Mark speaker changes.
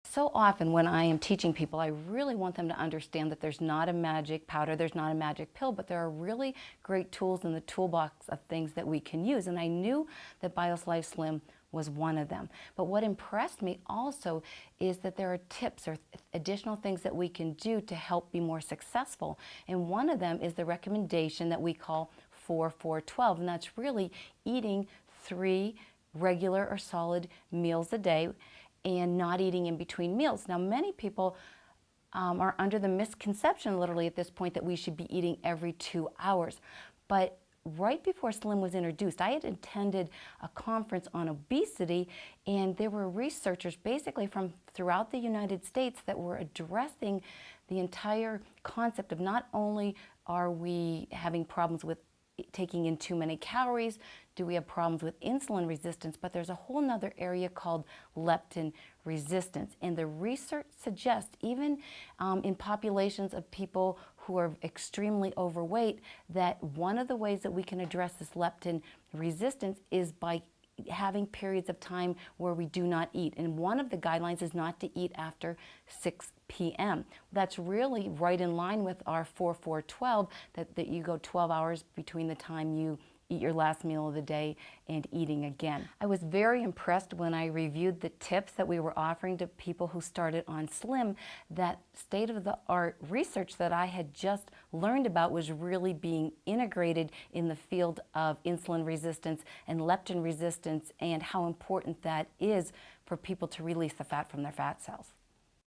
Speaker 1: So often when I am teaching people, I really want them to understand that there's not a magic powder, there's not a magic pill, but there are really great tools in the toolbox of things that we can use. And I knew that BIOS Life Slim was one of them. But what impressed me also is that there are tips or additional things that we can do to help be more successful. And one of them is the recommendation that we call 4-4-12, and that's really eating 3 regular or solid meals a day and not eating in between meals. Now, many people are under the misconception literally at this point that we should be eating every 2 hours. But right before Slim was introduced, I had attended a conference on obesity, and there were researchers basically from throughout the United States that were addressing the entire concept of not only are we having problems with taking in too many calories, do we have problems with insulin resistance, but there's a whole nother area called leptin resistance. And the research suggests even in populations of people who are extremely overweight, that one of the ways that we can address this leptin resistance is by having periods of time where we do not eat. And one of the guidelines is not to eat after 6 p.m. That's really right in line with our 4-4-12, that you go 12 hours between the time you eat your last meal of the day and eating again. I was very impressed when I reviewed the tips that we were offering to people who started on Slim, that state-of-the-art research that I had just learned about was really being integrated in the field of insulin resistance and leptin resistance, and how important that is for people to release the fat from their fat cells.